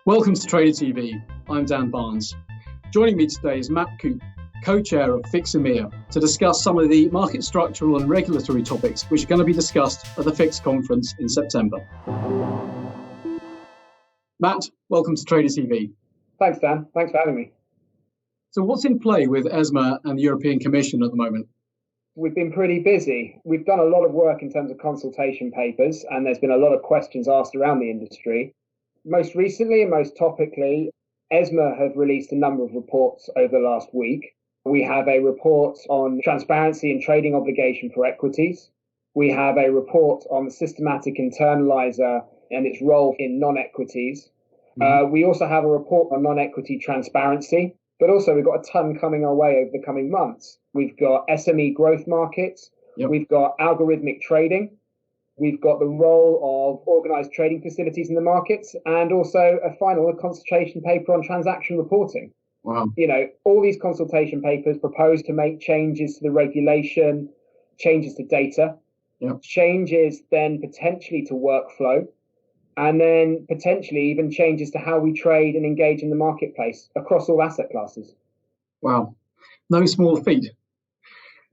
Welcome to Trader TV. I'm Dan Barnes. Joining me today is Matt Coupe, co-chair of FIX EMEA, to discuss some of the market structural and regulatory topics which are going to be discussed at the FIX conference in September. Matt, welcome to Trader TV. Thanks, Dan. Thanks for having me. So what's in play with ESMA and the European Commission at the moment? We've been pretty busy. We've done a lot of work in terms of consultation papers, and there's been a lot of questions asked around the industry. Most recently and most topically, ESMA have released a number of reports over the last week. We have a report on transparency and trading obligation for equities. We have a report on the systematic internalizer and its role in non-equities. We also have a report on non-equity transparency, but also we've got a ton coming our way over the coming months. We've got SME growth markets. Yep. We've got algorithmic trading. We've got the role of organized trading facilities in the markets, and also a consultation paper on transaction reporting. Wow. All these consultation papers propose to make changes to the regulation, changes to data, yep, changes then potentially to workflow, and then potentially even changes to how we trade and engage in the marketplace across all asset classes. Wow. No small feat.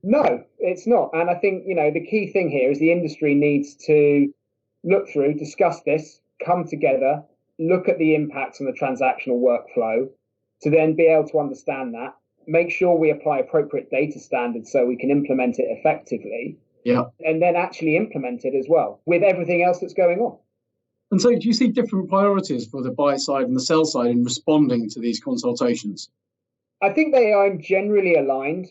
No, it's not. And I think, the key thing here is the industry needs to look through, discuss this, come together, look at the impacts on the transactional workflow to then be able to understand that, make sure we apply appropriate data standards so we can implement it effectively, yeah, and then actually implement it as well with everything else that's going on. And so do you see different priorities for the buy side and the sell side in responding to these consultations? I think they are generally aligned.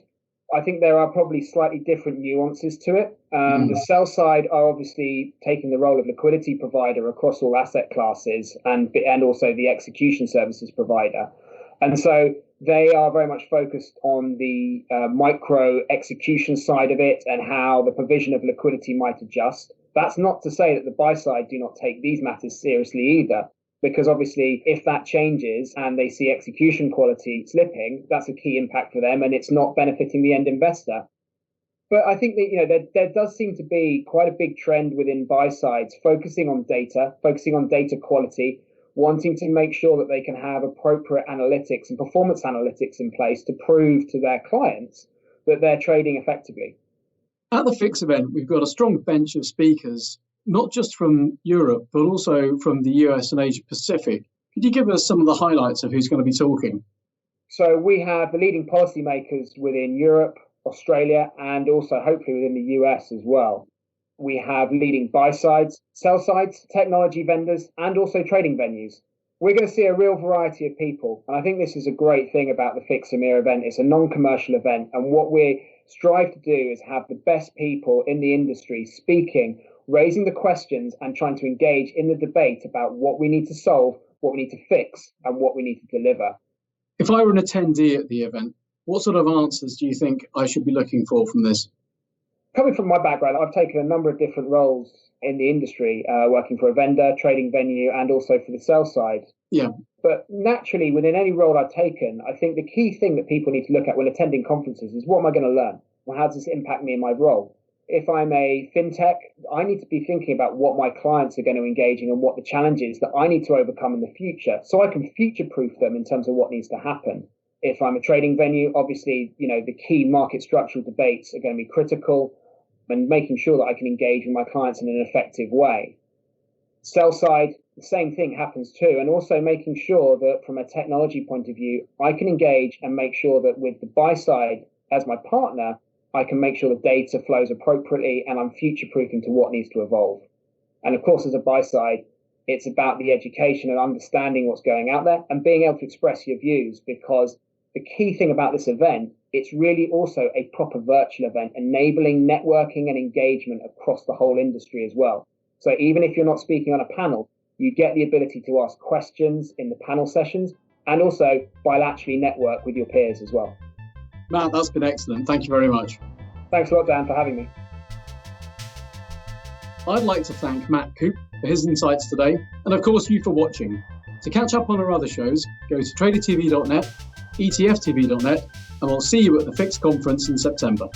I think there are probably slightly different nuances to it. The sell side are obviously taking the role of liquidity provider across all asset classes and also the execution services provider. And so they are very much focused on the micro execution side of it and how the provision of liquidity might adjust. That's not to say that the buy side do not take these matters seriously either, because obviously if that changes and they see execution quality slipping, that's a key impact for them and it's not benefiting the end investor. But I think that there does seem to be quite a big trend within buy sides focusing on data quality, wanting to make sure that they can have appropriate analytics and performance analytics in place to prove to their clients that they're trading effectively. At the FIX event, we've got a strong bench of speakers, not just from Europe, but also from the US and Asia Pacific. Could you give us some of the highlights of who's going to be talking? So we have the leading policymakers within Europe, Australia, and also hopefully within the US as well. We have leading buy sides, sell sides, technology vendors, and also trading venues. We're going to see a real variety of people. And I think this is a great thing about the FIX EMEA event. It's a non-commercial event. And what we strive to do is have the best people in the industry speaking, raising the questions and trying to engage in the debate about what we need to solve, what we need to fix, and what we need to deliver. If I were an attendee at the event, what sort of answers do you think I should be looking for from this? Coming from my background, I've taken a number of different roles in the industry, working for a vendor, trading venue, and also for the sell side. Yeah. But naturally, within any role I've taken, I think the key thing that people need to look at when attending conferences is what am I going to learn? Well, how does this impact me in my role? If I'm a fintech, I need to be thinking about what my clients are going to engage in and what the challenges that I need to overcome in the future so I can future-proof them in terms of what needs to happen. If I'm a trading venue, obviously, the key market structural debates are going to be critical and making sure that I can engage with my clients in an effective way. Sell side, the same thing happens too, and also making sure that from a technology point of view, I can engage and make sure that with the buy side as my partner, I can make sure the data flows appropriately and I'm future-proofing to what needs to evolve. And of course, as a buy side, it's about the education and understanding what's going out there and being able to express your views, because the key thing about this event, it's really also a proper virtual event, enabling networking and engagement across the whole industry as well. So even if you're not speaking on a panel, you get the ability to ask questions in the panel sessions and also bilaterally network with your peers as well. Matt, that's been excellent. Thank you very much. Thanks a lot, Dan, for having me. I'd like to thank Matt Coupe for his insights today, and of course you for watching. To catch up on our other shows, go to tradertv.net, etftv.net, and we'll see you at the FIX conference in September.